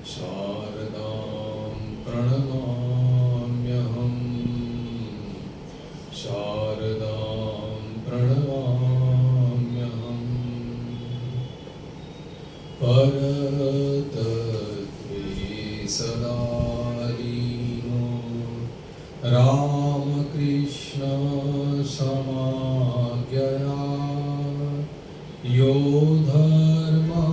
शारदां प्रणमाम्यहम् शारदां प्रणमाम्यहम् परतत्वे सदा लीनो रामकृष्ण समाज्ञया यो धर्मस्थापनरतो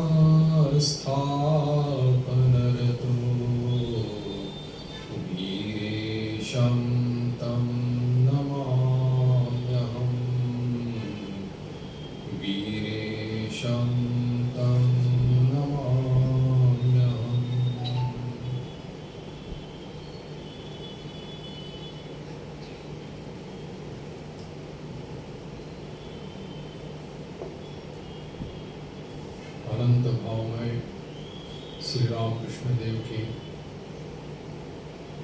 वीरेशं तं नमाम्यहम् वीरेशं तं नमाम्यहम्। अनंत भावमय श्री रामकृष्ण देव के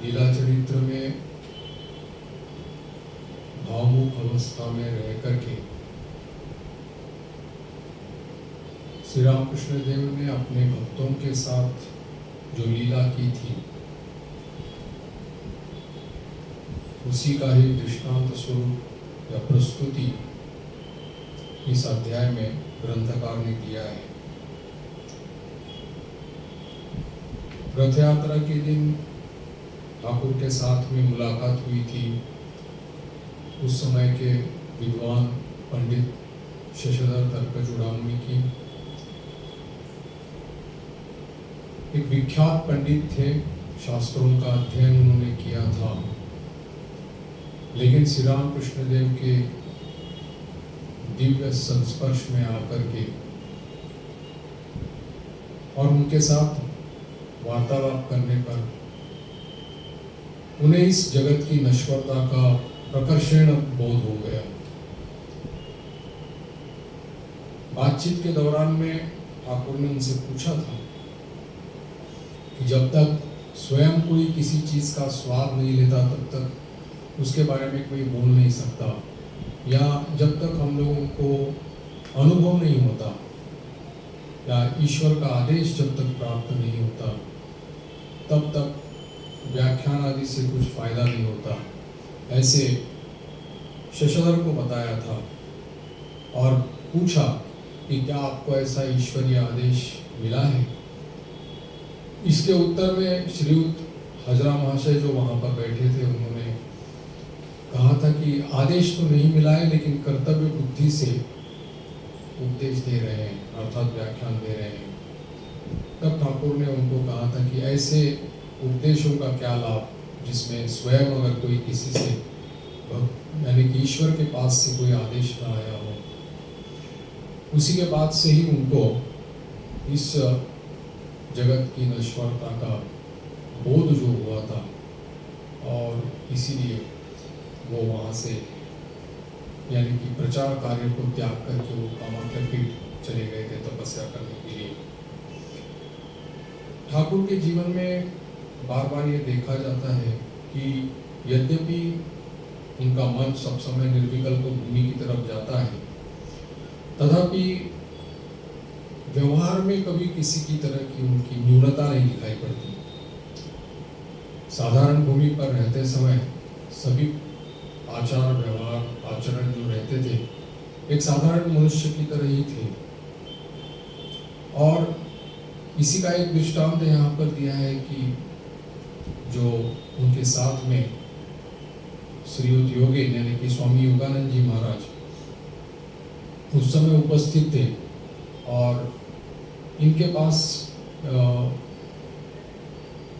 लीला चरित्र में भावमुख अवस्था में रह करके श्री रामकृष्ण देव ने अपने भक्तों के साथ जो लीला की थी उसी का ही दृष्टांत स्वरूप या प्रस्तुति इस अध्याय में ग्रंथकार ने किया है। रथ यात्रा के दिन ठाकुर के साथ में मुलाकात हुई थी। उस समय के विद्वान पंडित शशधर तर्क चूड़ामणि की एक विख्यात पंडित थे, शास्त्रों का अध्ययन उन्होंने किया था, लेकिन श्री रामकृष्ण देव के दिव्य संस्पर्श में आकर के और उनके साथ वार्तालाप करने पर उन्हें इस जगत की नश्वरता का प्रकर्षण बोध हो गया। बातचीत के दौरान में ठाकुर ने उनसे पूछा था कि जब तक स्वयं कोई किसी चीज का स्वाद नहीं लेता तब तक उसके बारे में कोई बोल नहीं सकता, या जब तक हम लोगों को अनुभव नहीं होता या ईश्वर का आदेश जब तक प्राप्त नहीं होता तब तक व्याख्यान आदि से कुछ फायदा नहीं होता, ऐसे शशधर को बताया था। और पूछा कि क्या आपको ऐसा ईश्वरीय आदेश मिला है? इसके उत्तर में श्रीयुत हजरा महाशय जो वहां पर बैठे थे उन्होंने कहा था कि आदेश तो नहीं मिला है, लेकिन कर्तव्य बुद्धि से उपदेश दे रहे हैं, अर्थात व्याख्यान दे रहे हैं। तब ठाकुर ने उनको कहा था कि ऐसे उपदेशों का क्या लाभ जिसमें स्वयं अगर कोई किसी से यानी कि ईश्वर के पास से कोई आदेश न आया हो। उसी के बाद से ही उनको इस जगत की नश्वरता का बोध जो हुआ था और इसीलिए वो वहाँ से यानी कि प्रचार कार्य को त्याग करके वो कामाख्या पीठ चले गए थे तपस्या करने के लिए। ठाकुर के जीवन में बार बार ये देखा जाता है कि यद्यपि उनका मन सब समय निर्विकल्प भूमि की तरफ जाता है, तथापि व्यवहार में कभी किसी की तरह की उनकी न्यूनता नहीं दिखाई पड़ती। साधारण भूमि पर रहते समय सभी आचार व्यवहार आचरण जो रहते थे एक साधारण मनुष्य की तरह ही थे। और इसी का एक दृष्टांत यहाँ पर दिया है कि जो उनके साथ में श्रीयुत योगेन यानी कि स्वामी योगानंद जी महाराज उस समय उपस्थित थे और इनके पास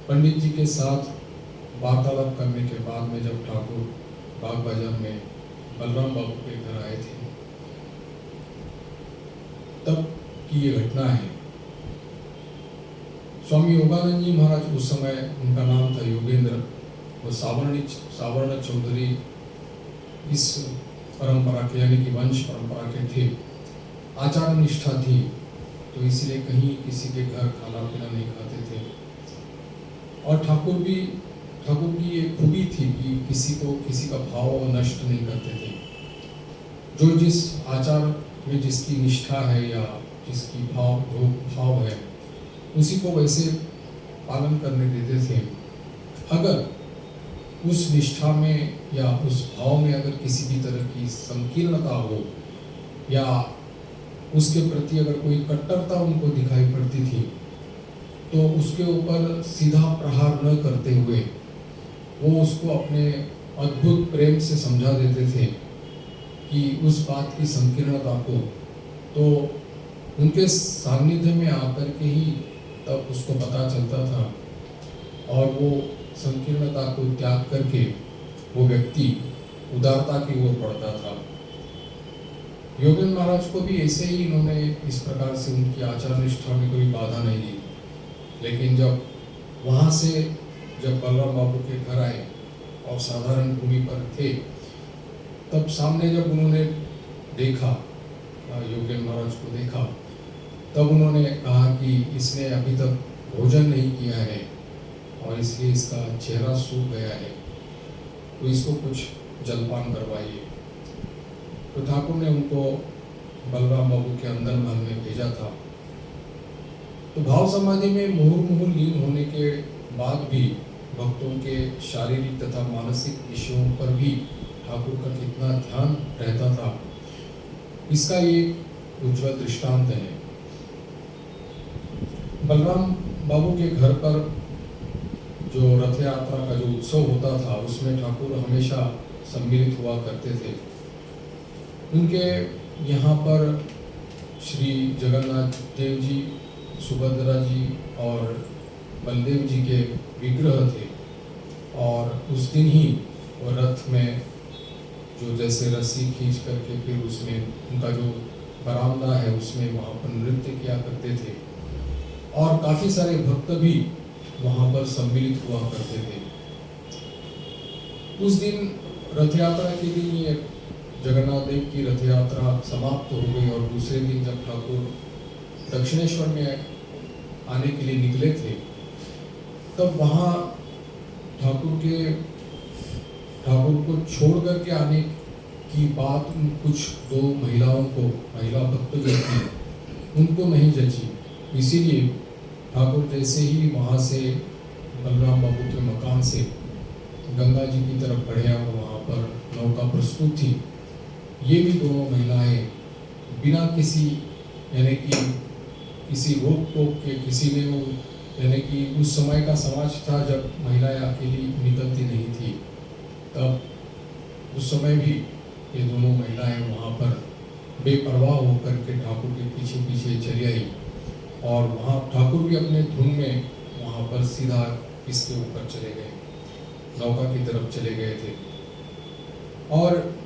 पंडित जी के साथ वार्तालाप करने के बाद में जब ठाकुर बाग बाजार में बलराम बाबू के घर आए थे तब की ये घटना है। स्वामी योगानंद जी महाराज उस समय उनका नाम था योगेंद्र, वो सावर्ण चौधरी इस परंपरा के यानी कि वंश परंपरा के थे। आचार निष्ठा थी तो इसलिए कहीं किसी के घर खाना पीना नहीं खाते थे। और ठाकुर की ये खूबी थी कि किसी का भाव नष्ट नहीं करते थे। जो जिस आचार में जिसकी निष्ठा है या जिसकी जो भाव है उसी को वैसे पालन करने देते थे। अगर उस निष्ठा में या उस भाव में अगर किसी भी तरह की संकीर्णता हो या उसके प्रति अगर कोई कट्टरता उनको दिखाई पड़ती थी तो उसके ऊपर सीधा प्रहार न करते हुए वो उसको अपने अद्भुत प्रेम से समझा देते थे कि उस बात की संकीर्णता को तो उनके सानिध्य में आकर के ही तब उसको पता चलता था और वो संकीर्णता को त्याग करके वो व्यक्ति उदारता की ओर बढ़ता था। योगेंद्र महाराज को भी ऐसे ही इन्होंने इस प्रकार से उनकी आचार निष्ठा में कोई बाधा नहीं दी, लेकिन जब वहाँ से जब बलराम बाबू के घर आए और साधारण भूमि पर थे तब सामने जब उन्होंने देखा योगेंद्र महाराज को देखा तब उन्होंने कहा कि इसने अभी तक भोजन नहीं किया है और इसलिए इसका चेहरा सूख गया है, तो इसको कुछ जलपान करवाइए। तो ठाकुर ने उनको बलराम बाबू के अंदर महल में भेजा था। तो भाव समाधि में मुहुर्मुहु लीन होने के बाद भी भक्तों के शारीरिक तथा मानसिक विषयों पर भी ठाकुर का कितना ध्यान रहता था, इसका ये उज्ज्वल दृष्टांत है। बलराम बाबू के घर पर जो रथ यात्रा का जो उत्सव होता था उसमें ठाकुर हमेशा सम्मिलित हुआ करते थे। उनके यहाँ पर श्री जगन्नाथ देव जी, सुभद्रा जी और बलदेव जी के विग्रह थे और उस दिन ही वो रथ में जो जैसे रस्सी खींच करके फिर उसमें उनका जो बरामदा है उसमें वहाँ पर नृत्य किया करते थे और काफ़ी सारे भक्त भी वहाँ पर सम्मिलित हुआ करते थे। उस दिन रथ यात्रा के दिन ये जगन्नाथ देव की रथ यात्रा समाप्त हो गई और दूसरे दिन जब ठाकुर दक्षिणेश्वर में आने के लिए निकले थे तब वहाँ ठाकुर को छोड़ करके आने की बात कुछ दो महिला भक्त जो थी उनको नहीं जची। इसीलिए ठाकुर जैसे ही वहाँ से बलराम बाबू के मकान से गंगा जी की तरफ बढ़े और वहाँ पर नौका प्रस्तुत थी, ये भी दोनों महिलाएं बिना किसी यानी कि किसी रोक टोक के किसी ने वो यानी कि उस समय का समाज था जब महिलाएं अकेली निकलती नहीं थी, तब उस समय भी ये दोनों महिलाएं वहाँ पर बेपरवाह होकर के ठाकुर के पीछे पीछे चली आई और वहाँ ठाकुर भी अपने धुन में वहाँ पर सीधा इसके ऊपर चले गए, नौका की तरफ चले गए थे। और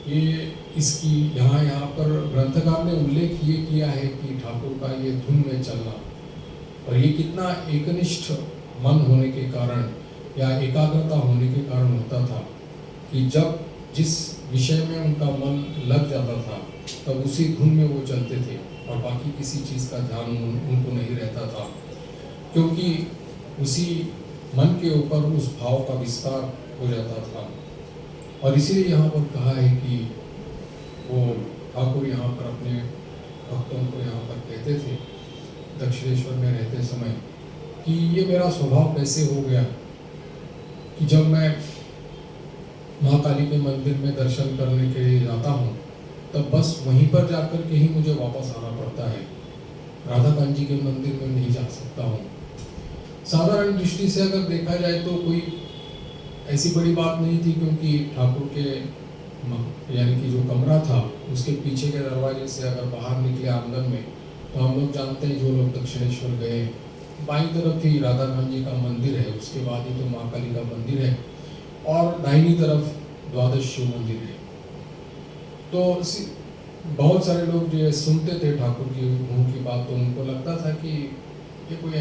ये इसकी यहाँ पर ग्रंथकार ने उल्लेख ये किया है कि ठाकुर का ये धुन में चलना और ये कितना एकनिष्ठ मन होने के कारण या एकाग्रता होने के कारण होता था कि जब जिस विषय में उनका मन लग जाता था तब उसी धुन में वो चलते थे और बाकी किसी चीज़ का ध्यान उनको नहीं रहता था, क्योंकि उसी मन के ऊपर उस भाव का विस्तार हो जाता था। और इसीलिए यहाँ पर कहा है कि वो ठाकुर यहाँ पर अपने भक्तों को यहाँ पर कहते थे दक्षिणेश्वर में रहते समय कि ये मेरा स्वभाव कैसे हो गया कि जब मैं महाकाली के मंदिर में दर्शन करने के लिए जाता हूँ तब बस वहीं पर जाकर के ही मुझे वापस आना पड़ता है, राधा कांत जी के मंदिर में नहीं जा सकता हूँ। साधारण दृष्टि से अगर देखा जाए तो कोई ऐसी बड़ी बात नहीं थी, क्योंकि ठाकुर के यानी कि जो कमरा था उसके पीछे के दरवाजे से अगर बाहर निकले आंगन में तो हम लोग जानते हैं जो लोग दक्षिणेश्वर गए बाईं तरफ ही राधा कांत जी का मंदिर है, उसके बाद ही तो महाकाली का मंदिर है और दाहिनी तरफ द्वादश शिव मंदिर है। तो बहुत सारे लोग जो सुनते थे ठाकुर की मुँह की बात तो उनको लगता था कि ये कोई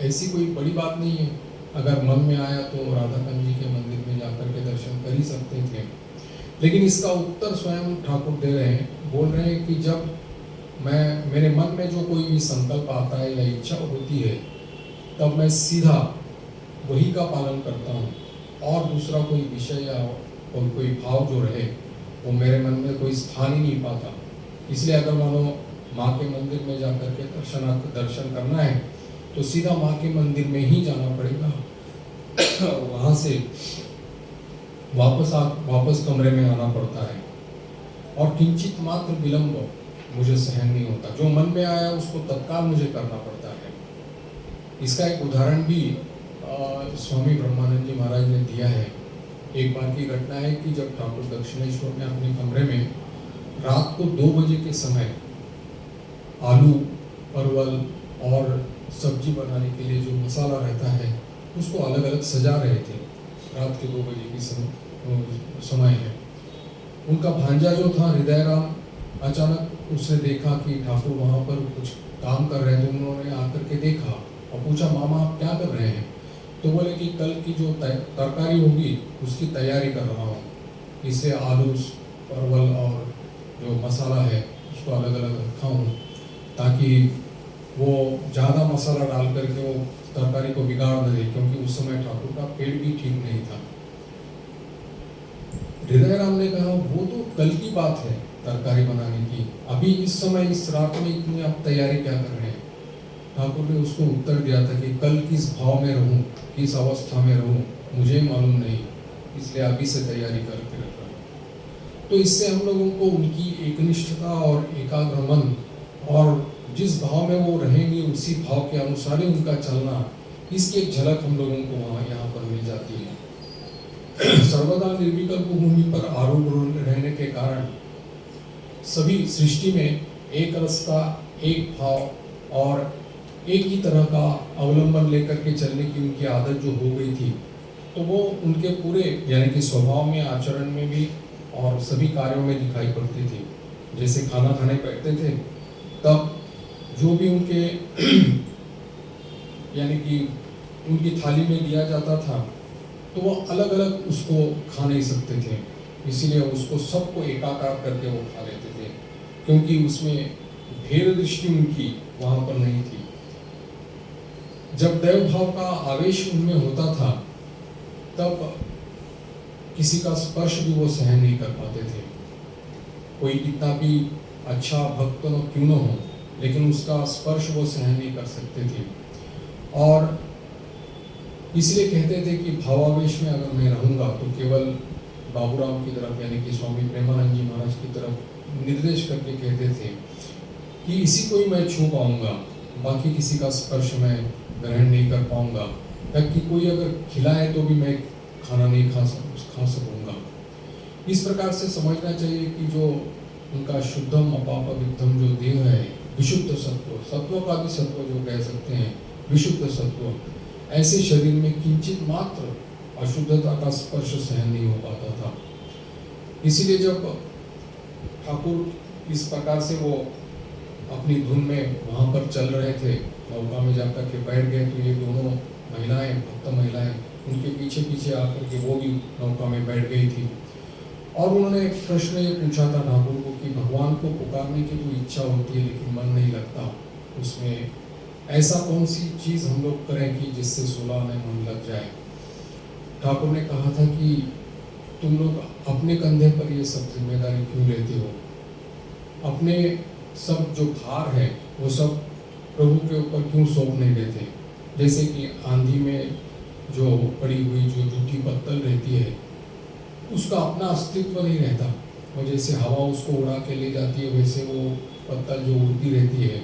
ऐसी कोई बड़ी बात नहीं है, अगर मन में आया तो राधा कांत जी के मंदिर में जाकर के दर्शन कर ही सकते थे। लेकिन इसका उत्तर स्वयं ठाकुर दे रहे हैं, बोल रहे हैं कि जब मेरे मन में जो कोई भी संकल्प आता है या इच्छा होती है तब मैं सीधा वही का पालन करता हूँ और दूसरा कोई विषय या और कोई भाव जो रहे वो मेरे मन में कोई स्थान ही नहीं पाता। इसलिए अगर मानो माँ के मंदिर में जाकर के दर्शन करना है तो सीधा माँ के मंदिर में ही जाना पड़ेगा। वहाँ से वापस कमरे में आना पड़ता है और किंचित मात्र विलंब मुझे सहन नहीं होता। जो मन में आया उसको तत्काल मुझे करना पड़ता है। इसका एक उदाहरण भी स्वामी ब्रह्मानंद जी महाराज ने दिया है। एक बार की घटना है कि जब ठाकुर दक्षिणेश्वर ने अपने कमरे में रात को 2 बजे के समय आलू, परवल और सब्जी बनाने के लिए जो मसाला रहता है उसको अलग अलग सजा रहे थे। रात के 2 बजे की समय है। उनका भांजा जो था हृदयराम, अचानक उसने देखा कि ठाकुर वहाँ पर कुछ काम कर रहे थे। उन्होंने आकर के देखा और पूछा, मामा आप क्या कर रहे हैं? तो बोले कि कल की जो तरकारी होगी उसकी तैयारी कर रहा हूँ। इसे आलू, परवल और जो मसाला है उसको अलग अलग रखा हूँ ताकि वो ज़्यादा मसाला डाल करके वो तरकारी को बिगाड़ न दे, क्योंकि उस समय ठाकुर का पेट भी ठीक नहीं था। हृदयराम ने कहा, वो तो कल की बात है तरकारी बनाने की, अभी इस समय इस रात में इतनी आप तैयारी क्या कर रहे हैं? ठाकुर ने उसको उत्तर दिया था कि कल किस भाव में रहूं, किस अवस्था में रहूं मुझे मालूम नहीं, इसलिए अभी से तैयारी करके रख रहा हूं। तो इससे हम लोगों को उनकी एकनिष्ठता और एकाग्र मन और जिस भाव में वो रहेंगे उसी भाव के अनुसार ही उनका चलना, इसकी एक झलक हम लोगों को वहाँ यहाँ पर मिल जाती है। सर्वदा निर्विकल्प भूमि पर आरूढ़ रहने के कारण सभी सृष्टि में एक रस्ता, एक भाव और एक ही तरह का अवलंबन लेकर के चलने की उनकी आदत जो हो गई थी, तो वो उनके पूरे यानी कि स्वभाव में, आचरण में भी और सभी कार्यों में दिखाई पड़ती थी। जैसे खाना खाने बैठते थे तब जो भी उनके यानी कि उनकी थाली में दिया जाता था तो वो अलग अलग उसको खा नहीं सकते थे, इसीलिए उसको सबको एकाकार करके वो खा लेते थे, क्योंकि उसमें भेद दृष्टि उनकी वहाँ पर नहीं थी। जब दैव भाव का आवेश उनमें होता था तब किसी का स्पर्श भी वो सहन नहीं कर पाते थे। कोई कितना भी अच्छा भक्त क्यों न हो, लेकिन उसका स्पर्श वो सहन नहीं कर सकते थे। और इसलिए कहते थे कि भावावेश में अगर मैं रहूँगा तो केवल बाबूराम की तरफ यानी कि स्वामी प्रेमानंद जी महाराज की तरफ निर्देश करके कहते थे कि इसी को ही मैं छू पाऊँगा, बाकी किसी का स्पर्श मैं ग्रहण नहीं कर पाऊँगा, ताकि कोई अगर खिलाए तो भी मैं खाना नहीं खा सकूँगा। इस प्रकार से समझना चाहिए कि जो उनका शुद्धम अपापविद्धम जो देह है, विशुद्ध सत्व, सत्व का भी सत्व जो कह सकते हैं, विशुद्ध सत्व, ऐसे शरीर में किंचित मात्र अशुद्धता का स्पर्श सहन नहीं हो पाता था। इसीलिए जब ठाकुर इस प्रकार से वो अपनी धुन में वहाँ पर चल रहे थे, नौका में जाकर के बैठ गए, तो ये दोनों महिलाएं, भक्त महिलाएं उनके पीछे पीछे आकर के वो भी नौका में बैठ गई थी। और उन्होंने एक प्रश्न ये पूछा था ठाकुर को कि भगवान को पुकारने की तो इच्छा होती है लेकिन मन नहीं लगता, उसमें ऐसा कौन सी चीज़ हम लोग करें कि जिससे सुलह में मन लग जाए। ठाकुर ने कहा था कि तुम लोग अपने कंधे पर ये सब जिम्मेदारी क्यों लेते हो, अपने सब जो भार है वो सब प्रभु के ऊपर क्यों सौंप नहीं देते। जैसे कि आंधी में जो पड़ी हुई जो जूठी पत्तल रहती है उसका अपना अस्तित्व नहीं रहता, और जैसे हवा उसको उड़ा के ले जाती है वैसे वो पत्तल जो उड़ती रहती है।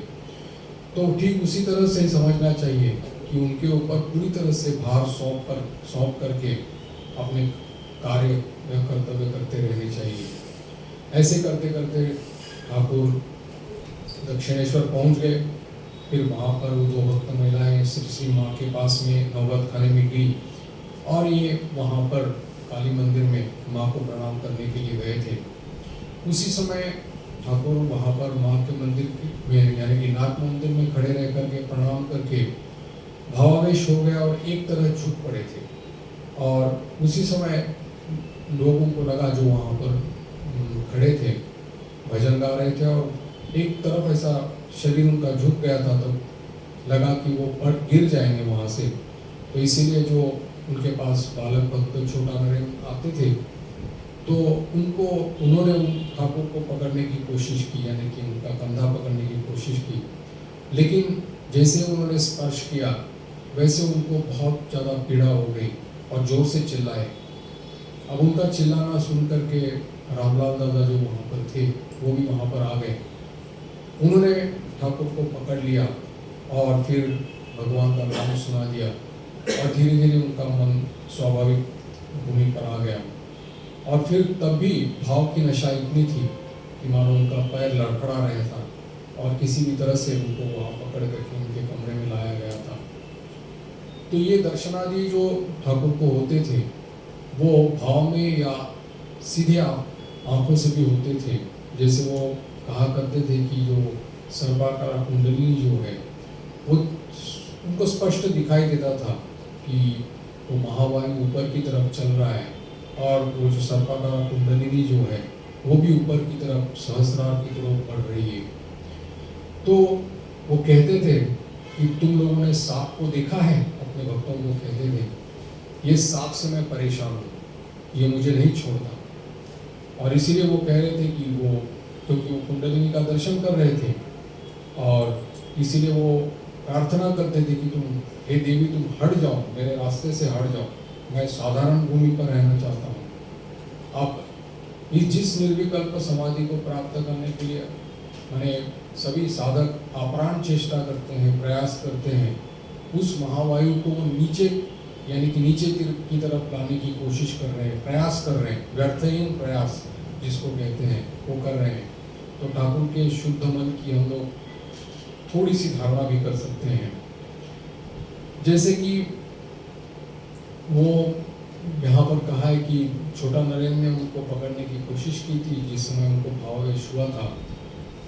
तो ठीक उसी तरह से समझना चाहिए कि उनके ऊपर पूरी तरह से भार सौंप करके अपने कार्य या कर्तव्य करते रहने चाहिए। ऐसे करते करते ठाकुर दक्षिणेश्वर पहुंच गए। फिर वहाँ पर वो दो भक्त महिलाएं श्री माँ के पास में नौबत खाने में गई और ये वहाँ पर काली मंदिर में माँ को प्रणाम करने के लिए गए थे। उसी समय ठाकुर वहाँ पर माँ के मंदिर में यानी कि नाथ मंदिर में खड़े रह करके प्रणाम करके भावावेश हो गया और एक तरह झुक पड़े थे। और उसी समय लोगों को लगा जो वहाँ पर खड़े थे भजन गा रहे थे और एक तरफ ऐसा शरीर उनका झुक गया था, तो लगा कि वो गिर जाएंगे वहाँ से। तो इसीलिए जो उनके पास बालक भक्त छोटा नरेंद्र आते थे तो उन्होंने उन ठाकुर को पकड़ने की कोशिश की, यानी कि उनका कंधा पकड़ने की कोशिश की, लेकिन जैसे उन्होंने स्पर्श किया वैसे उनको बहुत ज़्यादा पीड़ा हो गई और ज़ोर से चिल्लाए। अब उनका चिल्लाना सुन करके रामलाल दादा जो वहाँ पर थे वो भी वहाँ पर आ गए। उन्होंने ठाकुर को पकड़ लिया और फिर भगवान का नाम सुना दिया और धीरे धीरे उनका मन स्वाभाविक भूमि पर आ गया। और फिर तब भी भाव की नशा इतनी थी कि मानो उनका पैर लड़खड़ा रहा था और किसी भी तरह से उनको वहाँ पकड़ करके उनके कमरे में लाया गया था। तो ये दर्शनादि जो ठाकुर को होते थे वो भाव में या सीधे आंखों से भी होते थे। जैसे वो कहा करते थे कि जो सर्वाकार कुंडली जो है वो उनको स्पष्ट दिखाई देता था कि वो महावायु ऊपर की तरफ चल रहा है और वो जो सर्वाकार कुंडली जो है वो भी ऊपर की तरफ सहस्रार की तरफ बढ़ रही है। तो वो कहते थे कि तुम लोगों ने सांप को देखा है, अपने भक्तों को कहते थे, ये सांप से मैं परेशान हूँ, ये मुझे नहीं छोड़ता। और इसीलिए वो कह रहे थे कि वो क्योंकि वो कुंडलिनी का दर्शन कर रहे थे और इसीलिए वो प्रार्थना करते थे कि तुम हे देवी तुम हट जाओ, मेरे रास्ते से हट जाओ, मैं साधारण भूमि पर रहना चाहता हूँ। अब इस जिस निर्विकल्प समाधि को प्राप्त करने के लिए मैंने सभी साधक अप्राण चेष्टा करते हैं, प्रयास करते हैं, उस महावायु को वो नीचे यानी कि नीचे की तरफ लाने की कोशिश कर रहे हैं, प्रयास कर रहे हैं, व्यर्थहीन प्रयास जिसको कहते हैं वो कर रहे हैं। तो ठाकुर के शुद्ध मन की हम लोग थोड़ी सी धारणा भी कर सकते हैं। जैसे कि वो यहाँ पर कहा है कि छोटा नरेंद्र ने उनको पकड़ने की कोशिश की थी जिस समय उनको भावावेश हुआ था।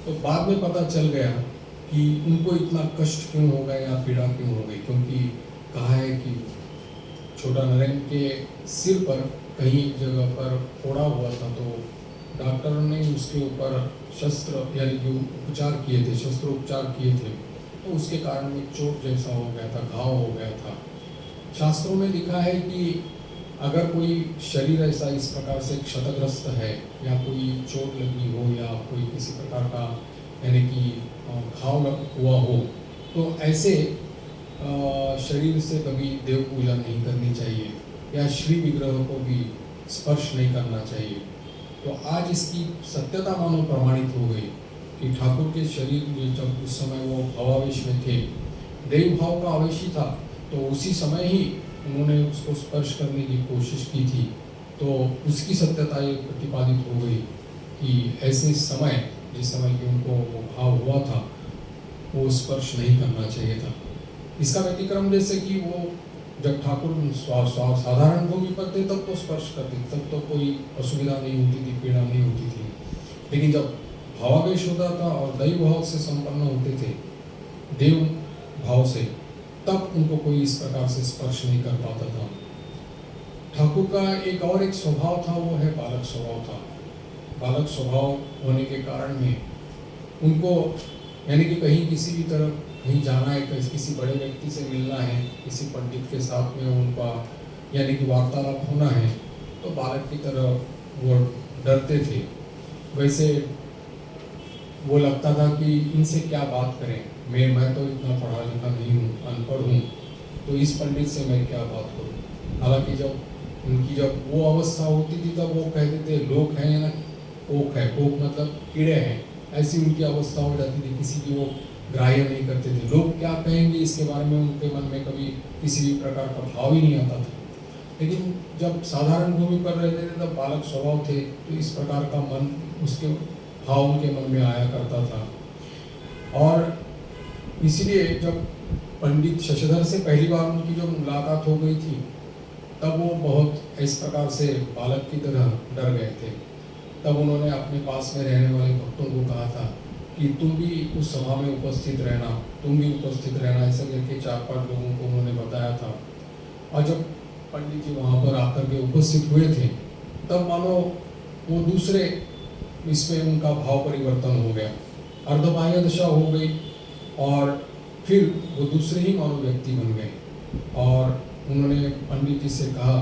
तो बाद में पता चल गया कि उनको इतना कष्ट क्यों हो गया या पीड़ा क्यों हो गई, क्योंकि कहा है कि छोटा नरेंद्र के सिर पर कहीं जगह पर फोड़ा हुआ था, तो डॉक्टर ने उसके ऊपर शस्त्र यानी कि उपचार किए थे, शस्त्रोपचार किए थे, तो उसके कारण एक चोट जैसा हो गया था, घाव हो गया था। शास्त्रों में लिखा है कि अगर कोई शरीर ऐसा इस प्रकार से क्षतग्रस्त है या कोई चोट लगी हो या कोई किसी प्रकार का यानी कि घाव हुआ हो, तो ऐसे शरीर से कभी देव पूजा नहीं करनी चाहिए या श्री विग्रह को भी स्पर्श नहीं करना चाहिए। तो आज इसकी सत्यता मानो प्रमाणित हो गई कि ठाकुर के शरीर में जब उस समय वो भावावेश में थे, देव भाव का आवेश ही था, तो उसी समय ही उन्होंने उसको स्पर्श करने की कोशिश की थी। तो उसकी सत्यता ये प्रतिपादित हो गई कि ऐसे समय जिस समय कि उनको वो भाव हुआ था वो स्पर्श नहीं करना चाहिए था। इसका व्यतिक्रम जैसे कि वो जब ठाकुर साधारण भूमि पर थे तब तो स्पर्श करते, तब तो कोई असुविधा नहीं होती थी, पीड़ा नहीं होती थी। लेकिन जब भावावेश होता था और दैव भाव से संपन्न होते थे, देव भाव से, तब उनको कोई इस प्रकार से स्पर्श नहीं कर पाता था। ठाकुर का एक और एक स्वभाव था, वो है बालक स्वभाव था। बालक स्वभाव होने के कारण में उनको यानी कि कहीं किसी भी तरह कहीं जाना है, किसी बड़े व्यक्ति से मिलना है, किसी पंडित के साथ में उनका यानी कि वार्तालाप होना है, तो बालक की तरह वो डरते थे। वैसे वो लगता था कि इनसे क्या बात करें, मैं तो इतना पढ़ा लिखा नहीं हूँ, अनपढ़ हूँ, तो इस पंडित से मैं क्या बात करूँ। हालांकि जब वो अवस्था होती थी तब वो कहते थे लोग हैं ना, कोक है, कोक मतलब कीड़े हैं, ऐसी उनकी अवस्था हो जाती थी, किसी की वो ग्राह्य नहीं करते थे। लोग क्या कहेंगे इसके बारे में उनके मन में कभी किसी भी प्रकार का भाव ही नहीं आता था। लेकिन जब साधारण भूमि पर रहते थे तब बालक स्वभाव थे, तो इस प्रकार का मन उसके भाव उनके मन में आया करता था। और इसीलिए जब पंडित शशधर से पहली बार उनकी जो मुलाकात हो गई थी तब वो बहुत इस प्रकार से बालक की तरह डर गए थे। तब उन्होंने अपने पास में रहने वाले भक्तों को कहा था कि तुम भी उस सभा में उपस्थित रहना, तुम भी उपस्थित रहना, ऐसा करके 4-5 लोगों को उन्होंने बताया था। और जब पंडित जी वहाँ पर आकर के उपस्थित हुए थे तब मानो वो दूसरे इसमें उनका भाव परिवर्तन हो गया, अर्धबाह्य दशा हो गई और फिर वो दूसरे ही मानो व्यक्ति बन गए। और उन्होंने पंडित जी से कहा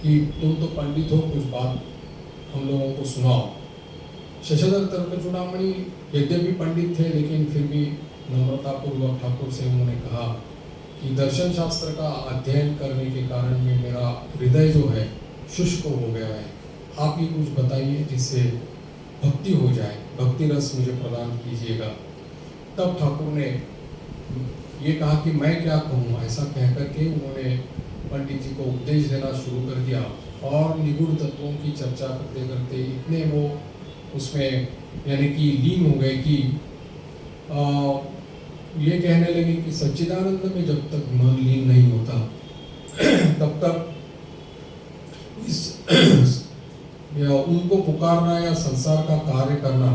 कि तुम तो पंडित हो, कुछ बात हम लोगों को सुनाओ। शशधर तर्कचूड़ामणि यद्यपि पंडित थे, लेकिन फिर भी नम्रतापूर्वक ठाकुर से उन्होंने कहा कि दर्शन शास्त्र का अध्ययन करने के कारण में मेरा हृदय जो है शुष्क हो गया है, आप ही कुछ बताइए जिससे भक्ति हो जाए, भक्ति रस मुझे प्रदान कीजिएगा। तब ठाकुर ने ये कहा कि मैं क्या कहूँ, ऐसा कह करके उन्होंने पंडित जी को उपदेश देना शुरू कर दिया और निगूढ़ तत्वों की चर्चा करते करते इतने वो उसमें यानी कि लीन हो गए कि ये कहने लगे कि सच्चिदानंद में जब तक मन लीन नहीं होता तब तक या उनको पुकारना या संसार का कार्य करना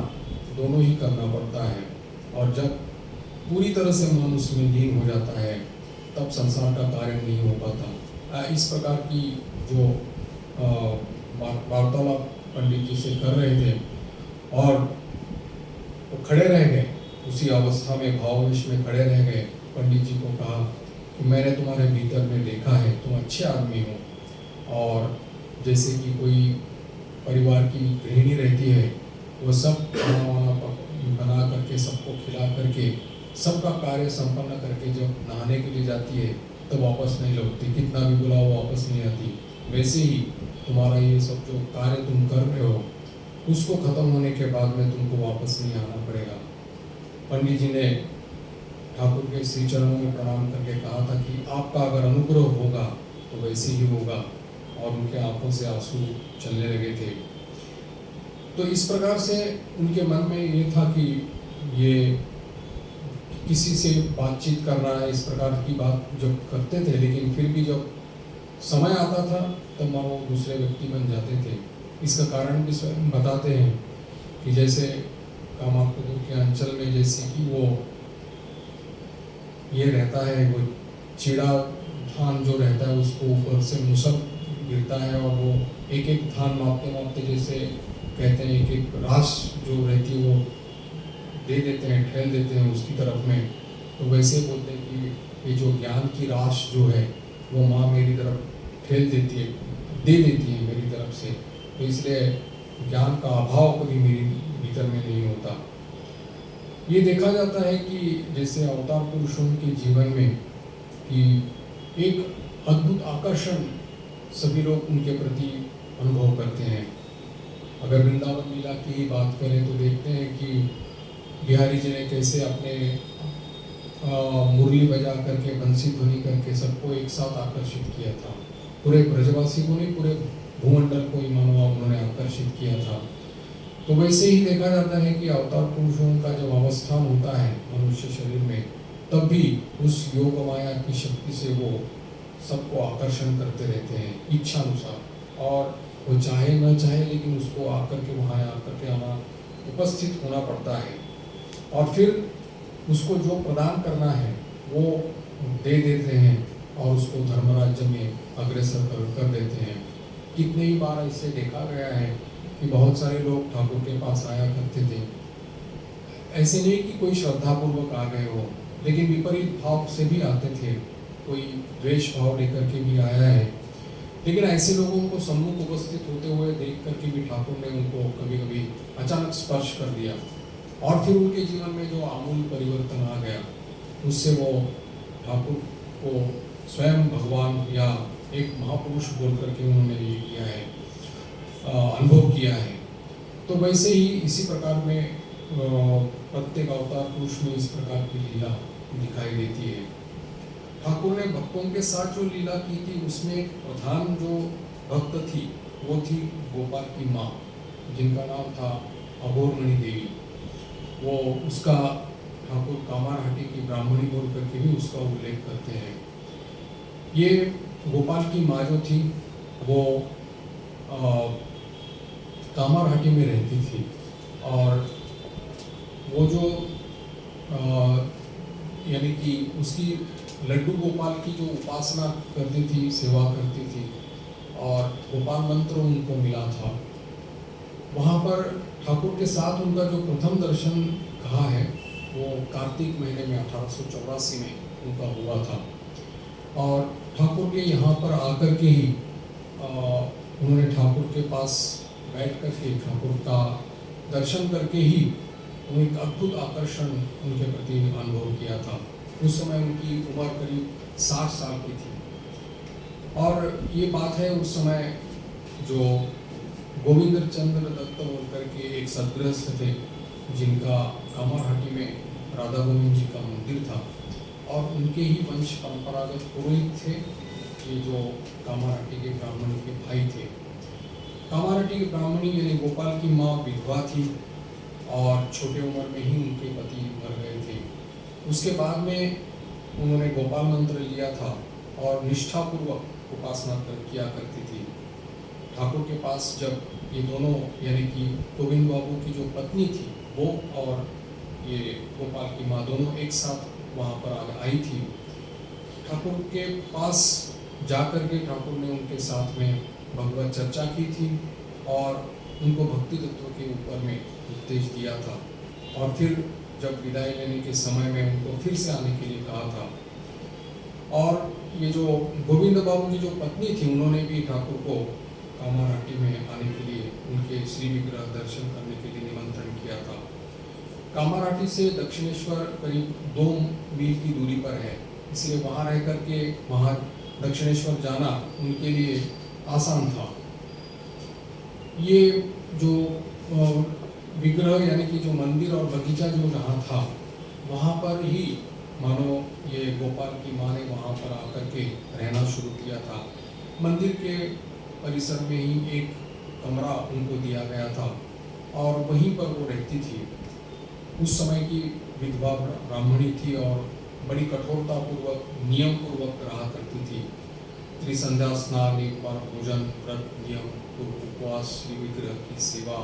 दोनों ही करना पड़ता है। और जब पूरी तरह से मन उसमें लीन हो जाता है तब संसार का कार्य नहीं हो पाता। इस प्रकार की जो वार्तालाप पंडित जी से कर रहे थे और वो खड़े रह गए, उसी अवस्था में भावावेश में खड़े रह गए। पंडित जी को कहा कि मैंने तुम्हारे भीतर में देखा है, तुम अच्छे आदमी हो, और जैसे कि कोई परिवार की गृहिणी रहती है, वो सब खाना वाना बना करके सबको खिला करके सबका कार्य संपन्न करके जब नहाने के लिए जाती है तो वापस नहीं लौटती, कितना भी बुलाओ वापस नहीं आती। वैसे ही तुम्हारा ये सब जो कार्य तुम कर रहे हो उसको खत्म होने के बाद में तुमको वापस नहीं आना पड़ेगा। पंडित जी ने ठाकुर के श्री चरणों में प्रणाम करके कहा था कि आपका अगर अनुग्रह होगा तो वैसे ही होगा, और उनके आंखों से आंसू चलने लगे थे। तो इस प्रकार से उनके मन में ये था कि ये किसी से बातचीत करना है, इस प्रकार की बात जब करते थे, लेकिन फिर भी जब समय आता था तब वो दूसरे व्यक्ति बन जाते थे। इसका कारण भी स्वयं बताते हैं कि जैसे कामाख्या के अंचल में जैसे कि वो ये रहता है, वो चीड़ा धान जो रहता है उसको ऊपर से मुसक गिरता है और वो एक एक धान मापते मापते जैसे कहते हैं एक एक राश जो रहती है वो दे देते हैं, ठेल देते हैं उसकी तरफ में। तो वैसे बोलते हैं कि ये जो ज्ञान की राश जो है वो माँ मेरी तरफ ठेल देती है, दे देती है मेरी तरफ से, तो इसलिए ज्ञान का अभाव कभी मेरे भीतर में नहीं होता। ये देखा जाता है कि जैसे अवतार पुरुषों के जीवन में कि एक अद्भुत आकर्षण सभी लोग उनके प्रति अनुभव करते हैं। अगर वृंदावन लीला की ही बात करें तो देखते हैं कि बिहारी जी ने कैसे अपने मुरली बजा करके बंसी ध्वनि करके सबको एक साथ आकर्षित किया था। पूरे ब्रजवासी को नहीं, पूरे भूमंडल को ही मानो उन्होंने आकर्षित किया था। तो वैसे ही देखा जाता है कि अवतार पुरुषों का जब अवस्थान होता है मनुष्य शरीर में, तब भी उस योग माया की शक्ति से वो सबको आकर्षण करते रहते हैं इच्छा अनुसार, और वो चाहे न चाहे लेकिन उसको आकर के वहाँ आकर के हमारा उपस्थित होना पड़ता है। और फिर उसको जो प्रदान करना है वो दे देते हैं और उसको धर्मराज्य में अग्रसर कर देते हैं। कितने ही बार ऐसे देखा गया है कि बहुत सारे लोग ठाकुर के पास आया करते थे, ऐसे नहीं कि कोई श्रद्धापूर्वक आ गए हो, लेकिन विपरीत भाव से भी आते थे, कोई द्वेष भाव लेकर के भी आया है। लेकिन ऐसे लोगों को सम्मुख उपस्थित होते हुए देख करके भी ठाकुर ने उनको कभी कभी अचानक स्पर्श कर दिया, और फिर उनके जीवन में जो आमूल परिवर्तन आ गया, उससे वो ठाकुर को स्वयं भगवान या एक महापुरुष बोल करके उन्होंने ये किया है, अनुभव किया है। तो वैसे ही इसी प्रकार में प्रत्येक अवतार पुरुष में इस प्रकार की लीला दिखाई देती है। ठाकुर ने भक्तों के साथ जो लीला की थी उसमें एक प्रधान जो भक्त थी वो थी गोपाल की माँ, जिनका नाम था अघोरमणि देवी। वो उसका ठाकुर कामारहाटी की ब्राह्मणी बोल करके भी उसका उल्लेख करते हैं। ये गोपाल की माँ जो थी वो कामारहाटी में रहती थी, और वो जो यानी कि उसकी लड्डू गोपाल की जो उपासना करती थी, सेवा करती थी, और गोपाल मंत्र उनको मिला था। वहाँ पर ठाकुर के साथ उनका जो प्रथम दर्शन कहा है वो कार्तिक महीने में 1884 में उनका हुआ था। और ठाकुर के यहाँ पर आकर के ही उन्होंने ठाकुर के पास बैठ कर के ठाकुर का दर्शन करके ही वो एक अद्भुत आकर्षण उनके प्रति अनुभव किया था। उस समय उनकी उम्र करीब 60 साल की थी और ये बात है उस समय जो गोविंद चंद्र दत्त बोलकर के एक सदगृहस्थ थे जिनका कामारहाटी में राधा गोविंद जी का मंदिर था और उनके ही वंश परंपरागत पुरोहित थे ये जो कामारहाटी के ब्राह्मण के भाई थे। कामारहाटी की ब्राह्मणी यानी गोपाल की माँ विधवा थी और छोटे उम्र में ही उनके पति मर गए थे। उसके बाद में उन्होंने गोपाल मंत्र लिया था और निष्ठापूर्वक उपासना किया करती थी। ठाकुर के पास जब ये दोनों यानी कि गोविंद बाबू की जो पत्नी थी वो और ये गोपाल की माँ दोनों एक साथ वहाँ पर आई थी। ठाकुर के पास जाकर के ठाकुर ने उनके साथ में भगवत चर्चा की थी और उनको भक्ति तत्व के ऊपर में उपदेश दिया था और फिर जब विदाई लेने के समय में उनको फिर से आने के लिए कहा था। और ये जो गोविंद बाबू की जो पत्नी थी उन्होंने भी ठाकुर को कामारहाटी में आने के लिए उनके श्री विग्रह दर्शन करने के लिए निमंत्रण किया था। कामारहाटी से दक्षिणेश्वर करीब 2 मील की दूरी पर है, इसलिए वहाँ रह करके वहाँ दक्षिणेश्वर जाना उनके लिए आसान था। ये जो विग्रह यानी कि जो मंदिर और बगीचा जो जहाँ था वहाँ पर ही मानो ये गोपाल की माँ ने वहाँ पर आकर के रहना शुरू किया था। मंदिर के परिसर में ही एक कमरा उनको दिया गया था और वहीं पर वो रहती थी। उस समय की विधवा ब्राह्मणी थी और बड़ी कठोरता पूर्वक नियम पूर्वक रहा करती थी। त्रिसंध्या स्नान, एक बार भोजन, व्रत, नियम, उपवास, श्री विग्रह की सेवा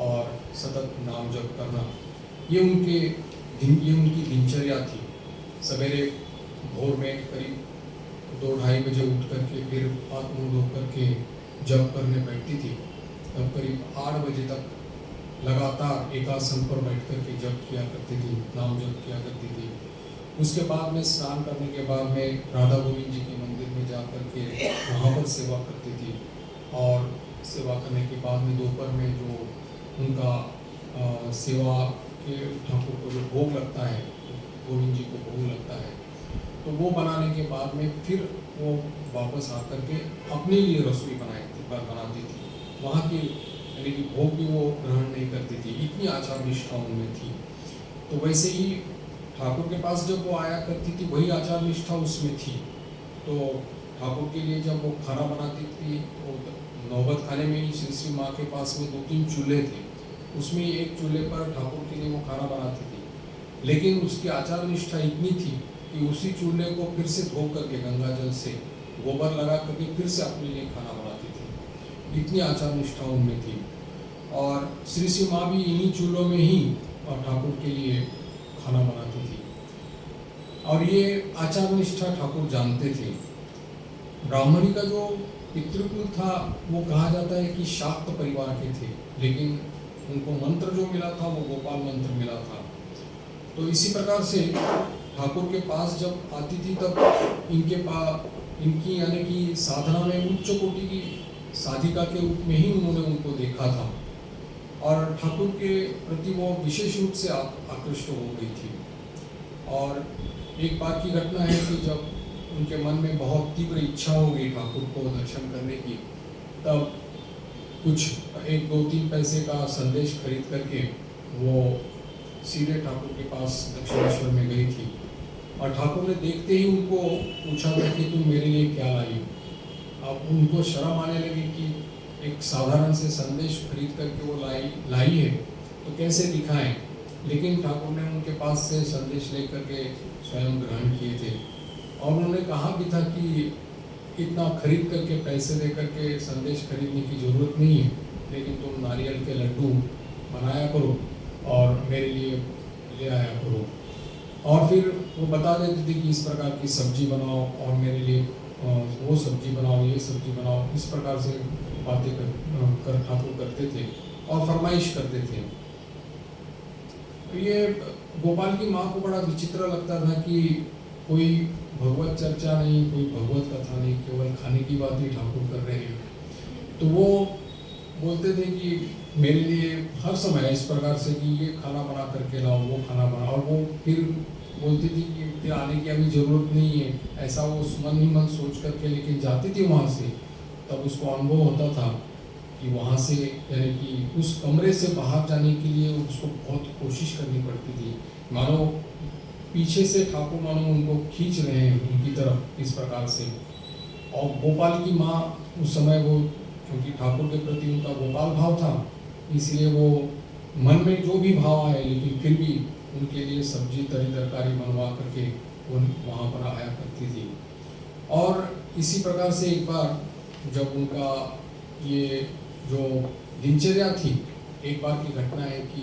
और सतत नाम जप करना ये उनकी दिनचर्या थी। सवेरे भोर में करीब 2-2:30 बजे उठ करके फिर हाथ मुँह धो करके जप करने बैठती थी। तब करीब 8 बजे तक लगातार एकासन पर बैठ करके जप किया करती थी, नाम जप किया करती थी। उसके बाद में स्नान करने के बाद में राधा गोविंद जी के मंदिर में जा करके वहाँ पर सेवा करती थी और सेवा करने के बाद में दोपहर में जो उनका सेवा के ठाकुर को जो भोग लगता है, गोविंद जी को भोग लगता है, तो वो बनाने के बाद में फिर वो वापस आकर के अपने लिए रसोई बनाती थी। वहाँ की यानी कि भोग भी वो ग्रहण नहीं करती थी, इतनी आचार निष्ठा उनमें थी। तो वैसे ही ठाकुर के पास जब वो आया करती थी वही आचार निष्ठा उसमें थी। तो ठाकुर के लिए जब वो खाना बनाती थी तो नौबत खाने में ही श्री माँ के पास में 2-3 चूल्हे थे, उसमें एक चूल्हे पर ठाकुर के लिए वो खाना बनाती थी। लेकिन उसकी आचार निष्ठा इतनी थी कि उसी चूल्हे को फिर से धो करके गंगा जल से गोबर लगा करके फिर से अपने लिए खाना बनाती थी, इतनी आचार निष्ठा उनमें थी। और श्री माँ भी इन्हीं चूल्हों में ही ठाकुर के लिए खाना बनाती थी और ये आचार निष्ठा ठाकुर जानते थे। ब्राह्मणी का जो पितृकुल था वो कहा जाता है कि शाक्त परिवार के थे, लेकिन उनको मंत्र जो मिला था वो गोपाल मंत्र मिला था। तो इसी प्रकार से ठाकुर के पास जब आती थी तब इनकी यानी कि साधना में उच्च कोटि की साधिका के रूप में ही उन्होंने उनको देखा था और ठाकुर के प्रति वो विशेष रूप से आकृष्ट हो गई थी। और एक बार की घटना है कि जब उनके मन में बहुत तीव्र इच्छा हो गई ठाकुर को दर्शन करने की, तब कुछ 1-2-3 पैसे का संदेश खरीद करके वो सीधे ठाकुर के पास दक्षिणेश्वर में गई थी और ठाकुर ने देखते ही उनको पूछा था कि तुम मेरे लिए क्या लाई हो। अब उनको शर्म आने लगी कि एक साधारण से संदेश खरीद करके वो लाई है तो कैसे दिखाएं, लेकिन ठाकुर ने उनके पास से संदेश लेकर के स्वयं ग्रहण किए थे और उन्होंने कहा भी था कि इतना खरीद करके पैसे दे करके संदेश खरीदने की ज़रूरत नहीं है, लेकिन तुम नारियल के लड्डू बनाया करो और मेरे लिए ले आया करो। और फिर वो बता देती थी कि इस प्रकार की सब्जी बनाओ और मेरे लिए वो सब्जी बनाओ, ये सब्जी बनाओ, इस प्रकार से बातें कर ठाकुर करते थे और फरमाइश करते थे। तो ये गोपाल की माँ को बड़ा विचित्र लगता था कि कोई भगवत चर्चा नहीं, कोई भगवत कथा नहीं, केवल खाने की बात ही ठाकुर कर रहे हैं। तो वो बोलते थे कि मेरे लिए हर समय इस प्रकार से कि ये खाना बना करके लाओ, वो खाना बना, और वो फिर बोलती थी कि फिर आने की अभी ज़रूरत नहीं है, ऐसा वो मन ही मन सोच करके लेकिन जाती थी वहाँ से। तब उसको अनुभव होता था कि वहाँ से यानी कि उस कमरे से बाहर जाने के लिए उसको बहुत कोशिश करनी पड़ती थी, मानो पीछे से ठाकुर मानो उनको खींच रहे हैं उनकी तरफ इस प्रकार से। और गोपाल की माँ उस समय वो, क्योंकि ठाकुर के प्रति उनका गोपाल भाव था, इसलिए वो मन में जो भी भाव आए लेकिन फिर भी उनके लिए सब्जी तरी तरकारी बनवा करके वो वहाँ पर आया करती थी। और इसी प्रकार से एक बार जब उनका ये जो दिनचर्या थी, एक बार की घटना है कि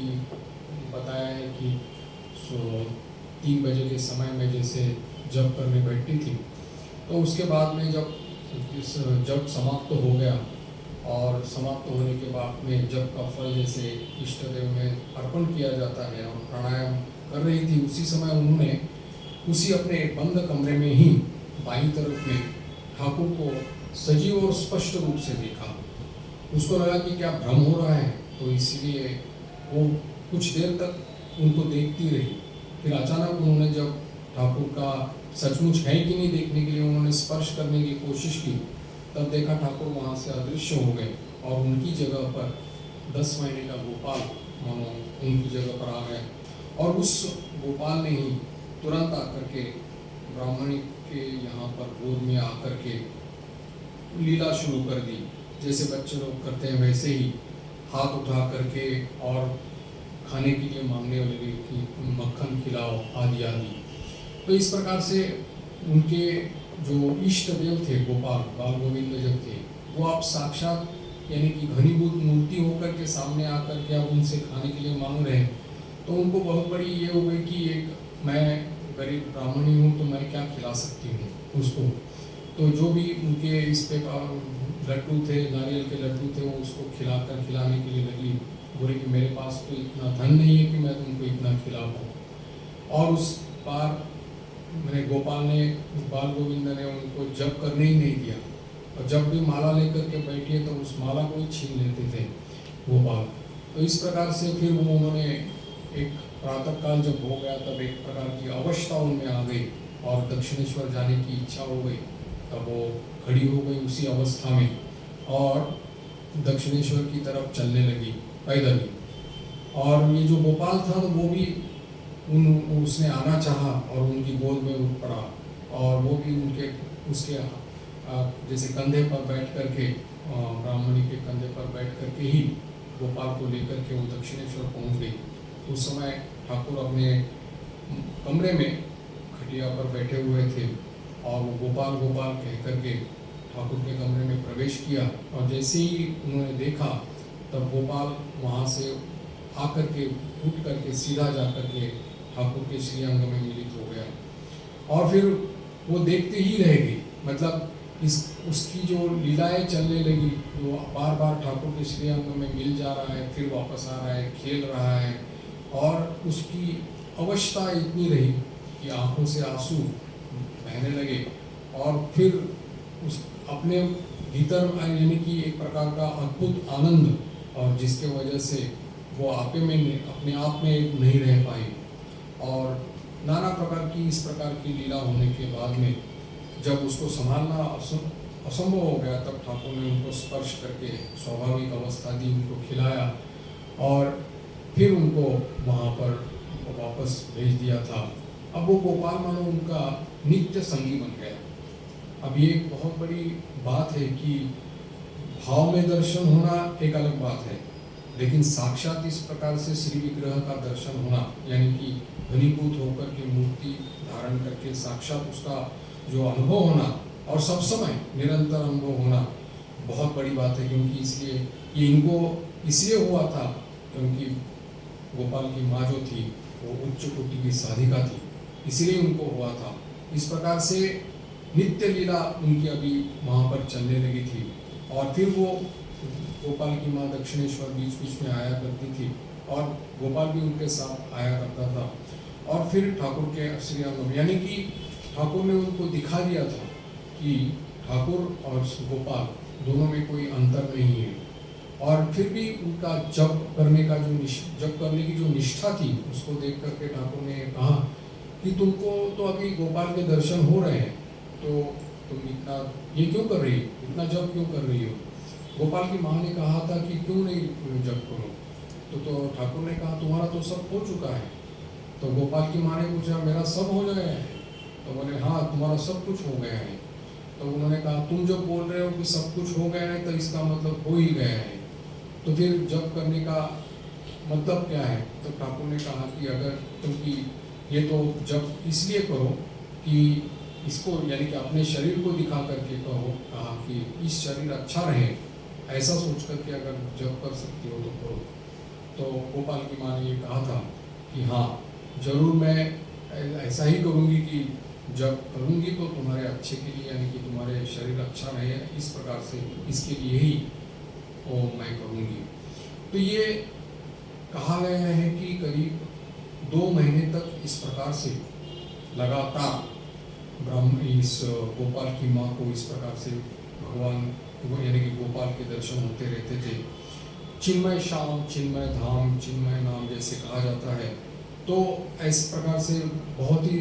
बताया है कि 3 बजे के समय में जैसे जप करने बैठी थी, तो उसके बाद में जब जप समाप्त हो गया और समाप्त होने के बाद में जप का फल जैसे इष्ट देव में अर्पण किया जाता है और प्राणायाम कर रही थी, उसी समय उन्होंने उसी अपने बंद कमरे में ही बाईं तरफ में ठाकुर को सजीव और स्पष्ट रूप से देखा। उसको लगा कि क्या भ्रम हो रहा है, तो इसलिए वो कुछ देर तक उनको देखती रही। फिर अचानक उन्होंने जब ठाकुर का सचमुच है कि नहीं देखने के लिए उन्होंने स्पर्श करने की कोशिश की, तब देखा ठाकुर वहाँ से अदृश्य हो गए और उनकी जगह पर 10 महीने का गोपाल मानो उनकी जगह पर आ गया। और उस गोपाल ने ही तुरंत आकर के ब्राह्मणी के यहाँ पर गोद में आकर के लीला शुरू कर दी, जैसे बच्चे लोग करते हैं वैसे ही हाथ उठा करके और खाने के लिए मांगने लगे कि मक्खन खिलाओ आदि आदि। तो इस प्रकार से उनके जो इष्ट देव थे गोपाल बाल गोविंद जब थे, वो आप साक्षात यानी कि घनीभूत मूर्ति होकर के सामने आकर के अब उनसे खाने के लिए मांग रहे हैं। तो उनको बहुत बड़ी ये हो गई कि एक मैं गरीब ब्राह्मणी हूँ तो मैं क्या खिला सकती हूँ उसको। तो जो भी उनके इस पे लड्डू थे, नारियल के लड्डू थे, वो उसको खिलाने के लिए लगी। बोले कि मेरे पास तो इतना धन नहीं है कि मैं तुमको इतना खिला पाऊँ। और उस बार मैंने गोपाल ने बाल गोविंद ने उनको जप करने ही नहीं दिया, और जब भी माला लेकर के बैठे तो उस माला को ही छीन लेते थे गोपाल। तो इस प्रकार से फिर वो उन्होंने एक प्रातः काल जब हो गया तब एक प्रकार की अवस्था उनमें आ गई और दक्षिणेश्वर जाने की इच्छा हो गई। तब वो खड़ी हो गई उसी अवस्था में और दक्षिणेश्वर की तरफ चलने लगी पैदल ही। और ये जो गोपाल था तो वो भी उसने आना चाहा और उनकी गोद में उठ पड़ा, और वो भी उसके जैसे कंधे पर बैठ करके ब्राह्मणी के कंधे पर बैठ करके ही गोपाल को लेकर के वो दक्षिणेश्वर पहुंच गई। उस समय ठाकुर अपने कमरे में खटिया पर बैठे हुए थे और वो गोपाल गोपाल कह करके ठाकुर के कमरे में प्रवेश किया, और जैसे ही उन्होंने देखा तब गोपाल वहाँ से आकर के उठ करके सीधा जा कर के ठाकुर के श्रीअंग में मिलित हो गया। और फिर वो देखते ही रह गई, मतलब उसकी जो लीलाएं चलने लगी, वो बार बार ठाकुर के श्रीअंग में मिल जा रहा है, फिर वापस आ रहा है, खेल रहा है, और उसकी अवस्था इतनी रही कि आंखों से आंसू बहने लगे। और फिर उस अपने भीतर यानी कि एक प्रकार का अद्भुत आनंद, और जिसके वजह से वो आपे में अपने आप में नहीं रह पाई। और नाना प्रकार की इस प्रकार की लीला होने के बाद में जब उसको संभालना असंभव हो गया, तब ठाकुर ने उनको स्पर्श करके स्वाभाविक अवस्था दी, उनको खिलाया और फिर उनको वहाँ पर वापस भेज दिया था। अब वो गोपाल मानो उनका नित्य संगी बन गया। अब ये एक बहुत बड़ी बात है कि भाव में दर्शन होना एक अलग बात है, लेकिन साक्षात इस प्रकार से श्री विग्रह का दर्शन होना, यानी कि घनीभूत होकर के मूर्ति धारण करके साक्षात उसका जो अनुभव होना और सब समय निरंतर अनुभव होना बहुत बड़ी बात है। क्योंकि इसलिए ये इनको इसलिए हुआ था क्योंकि गोपाल की माँ जो थी वो उच्च कोटि की साधिका थी, इसलिए उनको हुआ था। इस प्रकार से नित्य लीला उनकी अभी वहाँ पर चलने लगी थी। और फिर वो गोपाल की माँ दक्षिणेश्वर बीच बीच में आया करती थी और गोपाल भी उनके साथ आया करता था। और फिर ठाकुर के श्रीअंग में, यानी कि ठाकुर ने उनको दिखा दिया था कि ठाकुर और गोपाल दोनों में कोई अंतर नहीं है। और फिर भी उनका जप करने का जप करने की जो निष्ठा थी उसको देख करके ठाकुर ने कहा कि तुमको तो अभी गोपाल के दर्शन हो रहे हैं, तो तुम इतना ये क्यों कर रही हो, इतना जप क्यों कर रही हो। गोपाल की माँ ने कहा था कि क्यों नहीं जप करो, तो ठाकुर ने कहा तुम्हारा तो सब हो चुका है। तो गोपाल की माँ ने पूछा मेरा सब हो गया है, तो बोले हाँ तुम्हारा सब कुछ हो गया है। तो उन्होंने कहा तुम जो बोल रहे हो कि सब कुछ हो गया है तो इसका मतलब हो ही गया है, तो फिर जप करने का मतलब क्या है। तो ठाकुर ने कहा कि अगर क्योंकि ये तो जप इसलिए करो कि इसको यानी कि अपने शरीर को दिखा करके कहा कि इस शरीर अच्छा रहे, ऐसा सोच करके अगर जप कर सकती हो तो करो। तो गोपाल की माँ ने ये कहा था कि हाँ जरूर मैं ऐसा ही करूँगी कि जब करूँगी तो तुम्हारे अच्छे के लिए, यानी कि तुम्हारे शरीर अच्छा रहे इस प्रकार से, इसके लिए ही वो मैं करूँगी। तो ये कहा गया है कि करीब 2 महीने तक इस प्रकार से लगातार इस गोपाल की माँ को इस प्रकार से भगवान यानी कि गोपाल के दर्शन होते रहते थे। चिन्मय श्याम, चिन्मय धाम, चिन्मय नाम जैसे कहा जाता है, तो इस प्रकार से बहुत ही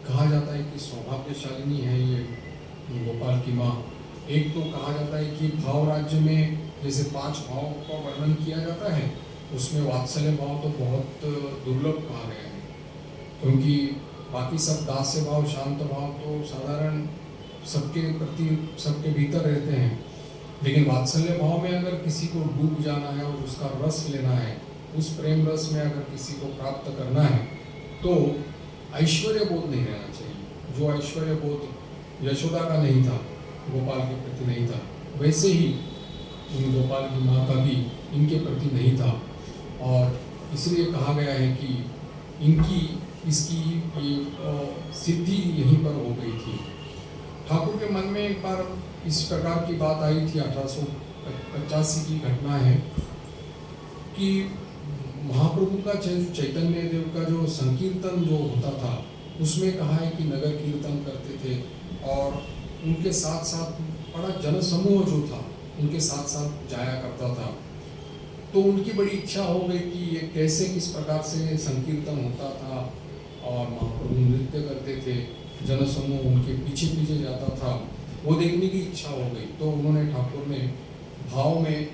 कहा जाता है कि सौभाग्यशालिनी है ये गोपाल की माँ। एक तो कहा जाता है कि भाव राज्य में जैसे 5 भाव का वर्णन किया जाता है, उसमें वात्सल्य भाव तो बहुत दुर्लभ कहा गया है, क्योंकि बाकी सब दास्य भाव, शांत भाव तो साधारण सबके प्रति सबके भीतर रहते हैं, लेकिन वात्सल्य भाव में अगर किसी को डूब जाना है और उसका रस लेना है, उस प्रेम रस में अगर किसी को प्राप्त करना है तो ऐश्वर्य बोध नहीं रहना चाहिए। जो ऐश्वर्य बोध यशोदा का नहीं था, गोपाल के प्रति नहीं था, वैसे ही उन गोपाल की माँ का भी इनके प्रति नहीं था, और इसलिए कहा गया है कि इसकी ये सिद्धि यहीं पर हो गई थी। ठाकुर के मन में एक बार इस प्रकार की बात आई थी, 1885 की घटना है कि महाप्रभु का चैतन्य देव का जो संकीर्तन जो होता था उसमें कहा है कि नगर कीर्तन करते थे और उनके साथ साथ बड़ा जन समूह जो था उनके साथ साथ जाया करता था। तो उनकी बड़ी इच्छा हो गई कि ये कैसे किस प्रकार से संकीर्तन होता था और महाप्रभु नृत्य करते थे, जन समूह उनके पीछे पीछे जाता था, वो देखने की इच्छा हो गई। तो उन्होंने ठाकुर ने भाव में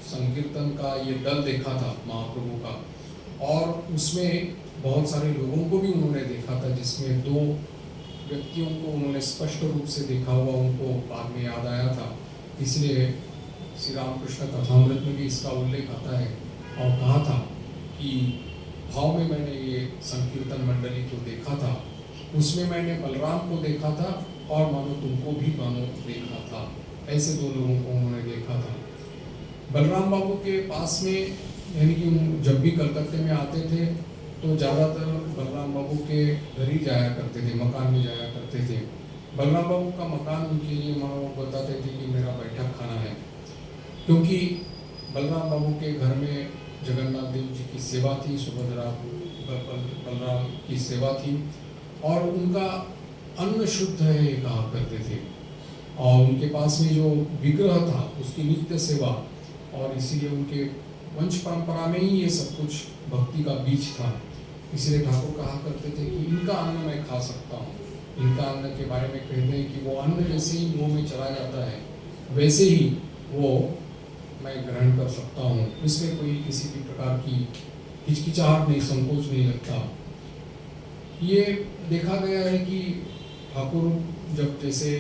संकीर्तन का ये दल देखा था महाप्रभु का, और उसमें बहुत सारे लोगों को भी उन्होंने देखा था, जिसमें 2 व्यक्तियों को उन्होंने स्पष्ट रूप से देखा हुआ उनको बाद में याद आया था। इसलिए श्री रामकृष्ण कथामृत में भी इसका उल्लेख आता है और कहा था कि भाव में मैंने ये संकीर्तन मंडली को देखा था, उसमें मैंने बलराम को देखा था और मानो तुमको भी मानो देखा था। ऐसे 2 लोगों को उन्होंने देखा था। बलराम बाबू के पास में यानी कि जब भी कलकत्ते में आते थे तो ज़्यादातर बलराम बाबू के घर ही जाया करते थे, मकान में जाया करते थे। बलराम बाबू का मकान उनके लिए मानो बताते थे कि मेरा बैठक खाना है, क्योंकि बलराम बाबू के घर में जगन्नाथ देव जी की सेवा थी, सुभद्रा बलराम की सेवा थी, और उनका अन्न शुद्ध है ये कहा करते थे, और उनके पास में जो विग्रह था उसकी नित्य सेवा, और इसीलिए उनके वंश परंपरा में ही ये सब कुछ भक्ति का बीज था। इसलिए ठाकुर कहा करते थे कि इनका अन्न मैं खा सकता हूँ। इनका अन्न के बारे में कहते हैं कि वो अन्न जैसे ही मुंह में चला जाता है वैसे ही वो मैं ग्रहण कर सकता हूँ, इसमें कोई किसी भी प्रकार की हिचकिचाहट नहीं, संकोच नहीं लगता। ये देखा गया है कि ठाकुर जब जैसे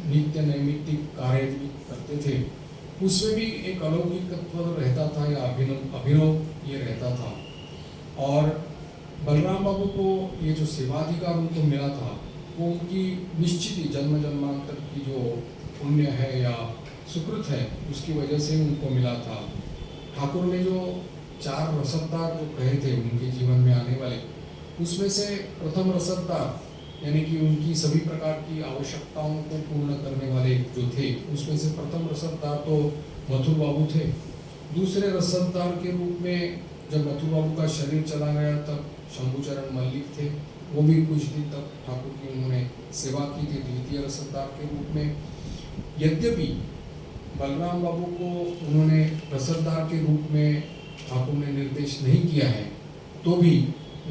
नित्य नैमित्तिक कार्य करते थे उसमें भी एक अलौकिकत्व रहता था या अभिनव ये रहता था, और बलराम बाबू को ये जो सेवाधिकार उनको मिला था वो उनकी निश्चित ही जन्म जन्मांतर की जो पुण्य है या सुकृत है उसकी वजह से उनको मिला था। ठाकुर ने जो 4 रसददार जो कहे थे उनके जीवन में आने वाले, उसमें से प्रथम रसददार यानी कि उनकी सभी प्रकार की आवश्यकताओं को पूर्ण करने वाले जो थे, उसमें से प्रथम रसददार तो मथुर बाबू थे। दूसरे रसददार के रूप में जब मथुर बाबू का शरीर चला गया तब शंभुचरण मल्लिक थे, वो भी कुछ दिन तक ठाकुर की उन्होंने सेवा की थी द्वितीय रसददार के रूप में। यद्यपि बलराम बाबू को उन्होंने रसददार के रूप में ठाकुर ने निर्देश नहीं किया है, तो भी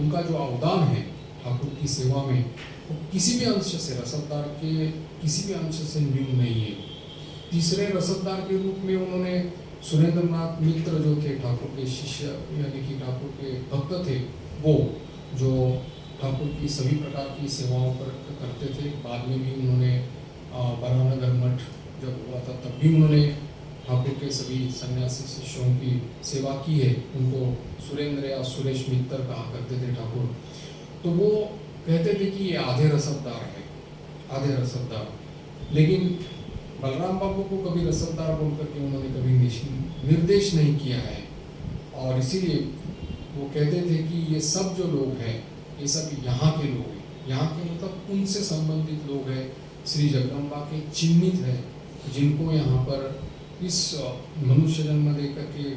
उनका जो अवदान है ठाकुर की सेवा में वो किसी भी अंश से, रसददार के किसी भी अंश से न्यून नहीं है। तीसरे रसददार के रूप में उन्होंने सुरेंद्र नाथ मित्र जो थे ठाकुर के शिष्य यानी कि ठाकुर के भक्त थे, वो जो ठाकुर की सभी प्रकार की सेवाओं पर करते थे। बाद में भी उन्होंने बरानगर मठ जब हुआ था तब भी उन्होंने ठाकुर के सभी सन्यासी शिष्यों की सेवा की है। उनको सुरेंद्र या सुरेश मित्र कहा करते थे ठाकुर। तो वो कहते थे कि ये आधे रसददार है, आधे रसददार। लेकिन बलराम बाबू को कभी रसददार बोल करके उन्होंने कभी निर्देश नहीं किया है, और इसीलिए वो कहते थे कि ये सब जो लोग हैं ये सब यहाँ के लोग हैं। यहाँ के मतलब उनसे संबंधित लोग हैं, श्री जगदम्बा के चिन्हित है, जिनको यहाँ पर इस मनुष्य जन्म दे करके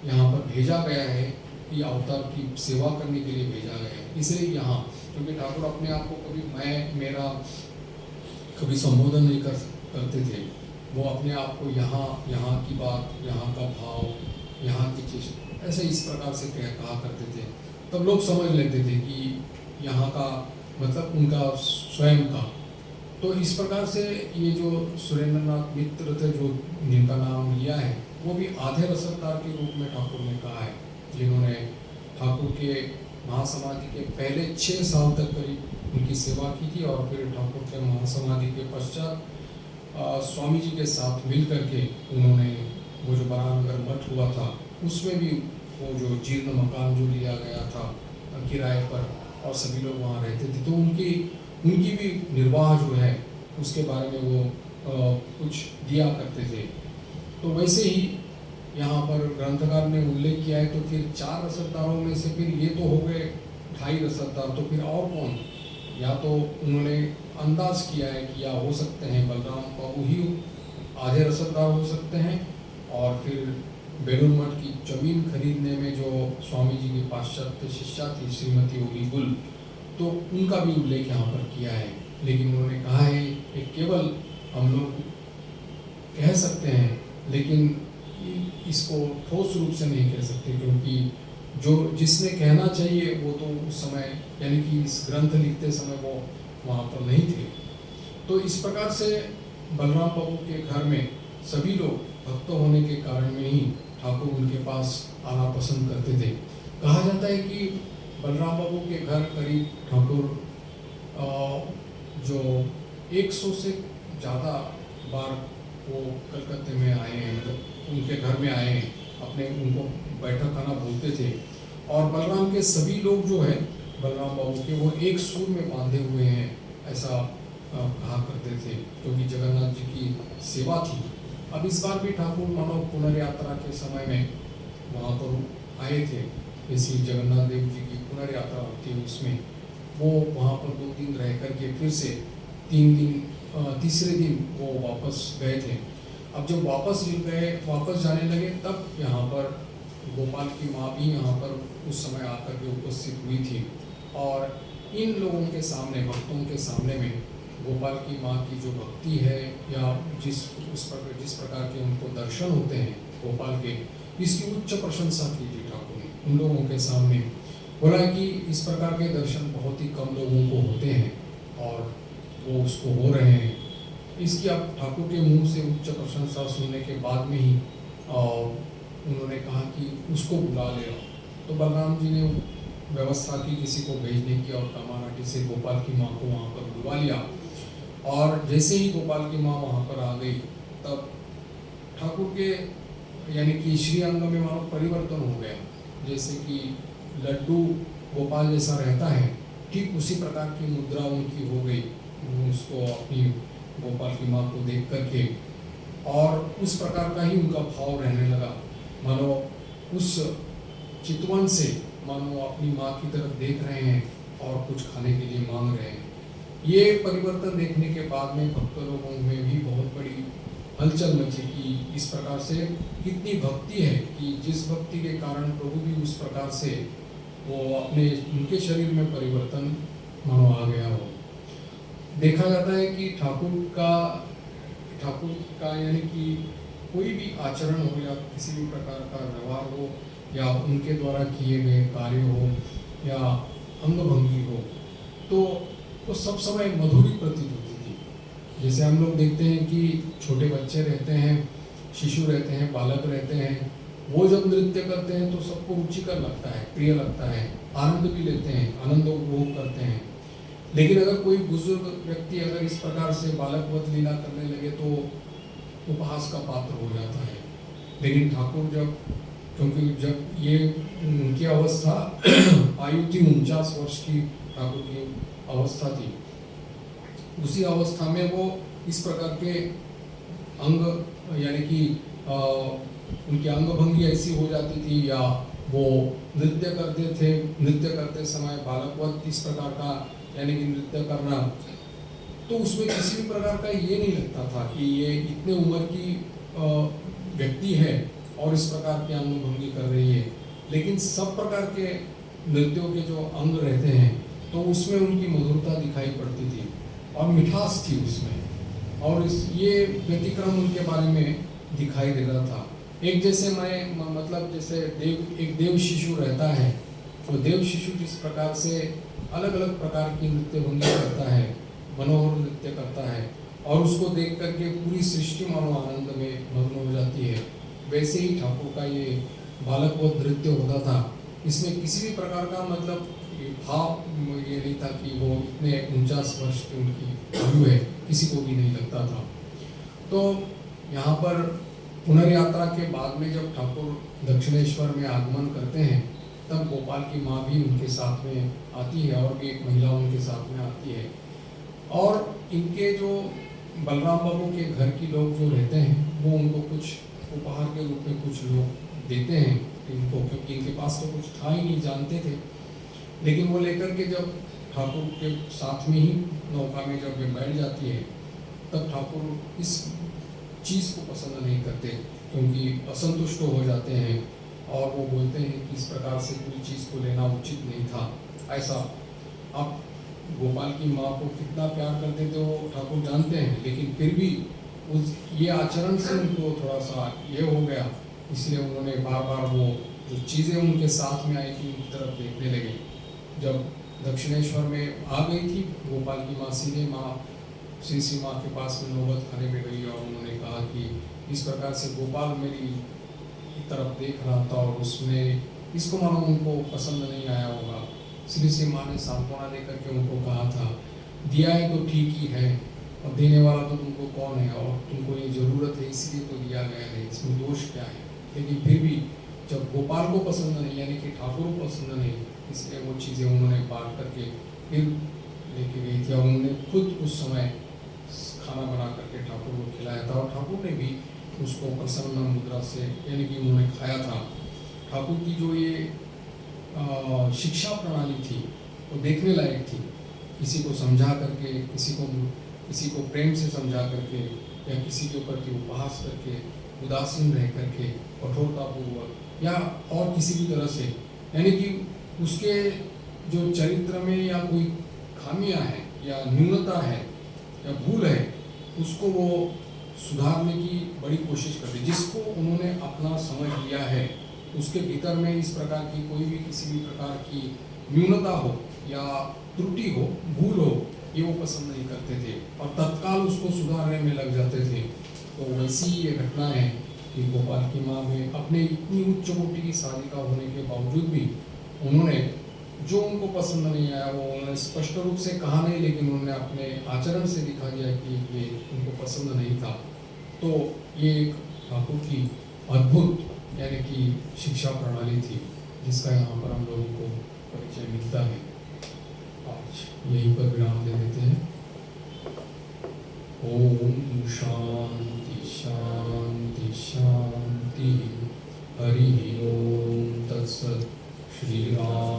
यहाँ पर भेजा गया है, कि अवतार की सेवा करने के लिए भेजा गया है। इसलिए यहाँ, क्योंकि ठाकुर अपने आप को कभी मैं मेरा कभी संबोधन नहीं करते थे। वो अपने आप को यहाँ की बात, यहाँ का भाव, यहाँ की चीज़ ऐसे इस प्रकार से कहा करते थे। तब लोग समझ लेते थे कि यहाँ का मतलब उनका स्वयं का। तो इस प्रकार से ये जो सुरेंद्र नाथ मित्र थे, जो जिनका नाम लिया है, वो भी आधे रसददार के रूप में ठाकुर ने कहा है, जिन्होंने ठाकुर के महासमाधि के पहले 6 साल तक करीब उनकी सेवा की थी, और फिर ठाकुर के महासमाधि के पश्चात स्वामी जी के साथ मिल करके उन्होंने वो जो बरानगर मठ हुआ था उसमें भी वो जो जीर्ण मकान जो लिया गया था किराए पर, और सभी लोग वहाँ रहते थे, तो उनकी भी निर्वाह जो है उसके बारे में वो कुछ दिया करते थे। तो वैसे ही यहाँ पर ग्रंथकार ने उल्लेख किया है। तो फिर 4 रसददारों में से फिर ये तो हो गए 2.5 रसददार, तो फिर और कौन? या तो उन्होंने अंदाज किया है कि या हो सकते हैं बलराम बाबू ही आधे रसददार हो सकते हैं, और फिर बेलूर मठ की जमीन खरीदने में जो स्वामी जी की पाश्चात्य शिष्या थी श्रीमती ओली गुल, तो उनका भी उल्लेख यहाँ पर किया है। लेकिन उन्होंने कहा है कि केवल हम लोग कह सकते हैं, लेकिन इसको ठोस रूप से नहीं कह सकते, क्योंकि जो जिसने कहना चाहिए वो तो उस समय यानी कि इस ग्रंथ लिखते समय वो वहाँ पर नहीं थे। तो इस प्रकार से बलराम बाबू के घर में सभी लोग भक्त होने के कारण में ही ठाकुर उनके पास आना पसंद करते थे। कहा जाता है कि बलराम बाबू के घर करीब ठाकुर जो 100 से ज़्यादा बार वो कलकत्ते में आए हैं, मतलब उनके घर में आए हैं, अपने उनको बैठक खाना बोलते थे। और बलराम के सभी लोग जो है बलराम बाबू के, वो एक सूर में बांधे हुए हैं, ऐसा कहा करते थे, क्योंकि जगन्नाथ जी की सेवा थी। अब इस बार भी ठाकुर मानो पुनर्यात्रा के समय में वहाँ पर आए थे, जैसे जगन्नाथ देव जी की पुनर्यात्रा होती है उसमें वो वहाँ पर 2 दिन रह करके फिर से 3 दिन तीसरे दिन वो वापस गए थे। अब जब वापस जाने लगे तब यहाँ पर गोपाल की माँ भी यहाँ पर उस समय आकर के उपस्थित हुई थी, और इन लोगों के सामने, भक्तों के सामने में गोपाल की माँ की जो भक्ति है या जिस प्रकार के उनको दर्शन होते हैं गोपाल के, इसकी उच्च प्रशंसा की थी ठाकुर ने उन लोगों के सामने। बोला कि इस प्रकार के दर्शन बहुत ही कम लोगों को होते हैं और वो उसको हो रहे हैं। इसकी अब ठाकुर के मुंह से उच्च प्रशंसा सुनने के बाद में ही उन्होंने कहा कि उसको बुला ले। तो बलराम जी ने व्यवस्था की किसी को भेजने की, और कामानाटी से गोपाल की माँ को वहाँ पर बुलवा लिया। और जैसे ही गोपाल की माँ वहाँ पर आ गई तब ठाकुर के यानी कि श्री अंग में मानो परिवर्तन हो गया। जैसे कि लड्डू गोपाल जैसा रहता है, ठीक उसी प्रकार की मुद्रा उनकी हो गई उसको अपनी गोपाल की माँ को देख करके, और उस प्रकार का ही उनका भाव रहने लगा। मानो उस चितवन से मानो अपनी माँ की तरफ देख रहे हैं और कुछ खाने के लिए मांग रहे हैं। ये परिवर्तन देखने के बाद में भक्त लोगों में भी बहुत बड़ी हलचल मची कि इस प्रकार से कितनी भक्ति है कि जिस भक्ति के कारण प्रभु भी उस प्रकार से वो अपने उनके शरीर में परिवर्तन मानो आ गया हो। देखा जाता है कि ठाकुर का यानी कि कोई भी आचरण हो या किसी भी प्रकार का व्यवहार हो या उनके द्वारा किए गए कार्य हो या अंगभंगी हो, तो वो सब समय मधुरी प्रतीत होती थी। जैसे हम लोग देखते हैं कि छोटे बच्चे रहते हैं, शिशु रहते हैं, बालक रहते हैं, वो जब नृत्य करते हैं तो सबको रुचिकर लगता है, प्रिय लगता है, आनंद भी लेते हैं, आनंद उपभोग करते हैं। लेकिन अगर कोई बुजुर्ग व्यक्ति अगर इस प्रकार से बालकवत लीला करने लगे तो उपहास का पात्र हो जाता है। लेकिन ठाकुर क्योंकि जब ये उनकी अवस्था आयु थी 49 वर्ष की ठाकुर की अवस्था थी, उसी अवस्था में वो इस प्रकार के अंग यानी कि उनकी अंगभंगी ऐसी हो जाती थी या वो नृत्य करते समय बालकवत इस प्रकार का यानी कि नृत्य करना, तो उसमें किसी भी प्रकार का ये नहीं लगता था कि ये इतने उम्र की व्यक्ति है और इस प्रकार की अंगभंगी कर रही है। लेकिन सब प्रकार के नृत्यों के जो अंग रहते हैं तो उसमें उनकी मधुरता दिखाई पड़ती थी और मिठास थी उसमें, और ये व्यतिक्रम उनके बारे में दिखाई दे रहा था। एक जैसे मतलब जैसे एक देव शिशु रहता है, तो देव शिशु जिस प्रकार से अलग अलग प्रकार की नृत्य भंगी करता है, मनोहर नृत्य करता है और उसको देख करके पूरी सृष्टि मानो आनंद में मग्न हो जाती है, वैसे ही ठाकुर का ये बालकवत नृत्य होता था। इसमें किसी भी प्रकार का मतलब भाव ये नहीं था कि वो इतने 49 वर्ष की उनकी आयु है, किसी को भी नहीं लगता था। तो यहाँ पर पुनर्यात्रा के बाद में जब ठाकुर दक्षिणेश्वर में आगमन करते हैं तब गोपाल की माँ भी उनके साथ में आती है और भी एक महिला उनके साथ में आती है, और इनके जो बलराम बाबू के घर की लोग जो रहते हैं वो उनको कुछ उपहार के रूप में कुछ लोग देते हैं इनको, क्योंकि इनके पास तो कुछ था ही नहीं, जानते थे। लेकिन वो लेकर के जब ठाकुर के साथ में ही नौका में जब वे बैठ जाती है तब ठाकुर इस चीज़ को पसंद नहीं करते, क्योंकि असंतुष्ट हो जाते हैं और वो बोलते हैं कि इस प्रकार से कोई चीज़ को लेना उचित नहीं था। ऐसा आप गोपाल की माँ को कितना प्यार करते थे वो ठाकुर जानते हैं, लेकिन फिर भी उस ये आचरण से उनको थोड़ा सा ये हो गया, इसलिए उन्होंने बार बार वो जो चीज़ें उनके साथ में आई थी उनकी तरफ देखने लगे। जब दक्षिणेश्वर में आ गई थी गोपाल की माँ, सीधे माँ श्री माँ के पास में नौबत खाने में गई और उन्होंने कहा कि इस प्रकार से गोपाल मेरी तरफ देख रहा था और उसमें इसको मानो उनको पसंद नहीं आया होगा। श्री माँ ने सांत्वना देकर के उनको कहा था, दिया है तो ठीक ही है और देने वाला तो तुमको कौन है और तुमको ये ज़रूरत है इसलिए तो दिया गया है, इसमें दोष क्या है। लेकिन फिर भी जब गोपाल को पसंद नहीं यानी कि ठाकुर को पसंद नहीं, इसलिए वो चीज़ें उन्होंने बांट करके फिर लेके गई थी और उन्होंने खुद उस समय खाना बना करके ठाकुर को खिलाया था और ठाकुर ने भी उसको प्रसन्न मुद्रा से यानी कि उन्होंने खाया था। ठाकुर की जो ये शिक्षा प्रणाली थी वो देखने लायक थी। किसी को समझा करके, किसी को प्रेम से समझा करके या किसी के ऊपर की उपहास करके, उदासीन रह करके, कठोरतापूर्वक या और किसी भी तरह से, यानी कि उसके जो चरित्र में या कोई खामियां हैं या न्यूनता है या भूल है, उसको वो सुधारने की बड़ी कोशिश करते। जिसको उन्होंने अपना समझ लिया है उसके भीतर में इस प्रकार की कोई भी किसी भी प्रकार की न्यूनता हो या त्रुटि हो, भूल हो, ये वो पसंद नहीं करते थे और तत्काल उसको सुधारने में लग जाते थे। तो वैसी ये घटना है कि गोपाल की माँ में अपने इतनी उच्च कोटि की साधिका होने के बावजूद भी उन्होंने जो उनको पसंद नहीं आया वो उन्होंने स्पष्ट रूप से कहा नहीं, लेकिन उन्होंने अपने आचरण से दिखा दिया कि ये उनको पसंद नहीं था। तो ये एक ठाकुर की अद्भुत यानी कि शिक्षा प्रणाली थी जिसका यहाँ पर हम लोगों को परिचय मिलता है। आज यहीं पर विराम दे देते हैं। ओम शांति शांति शांति। हरि ओम तत्सत। श्री राम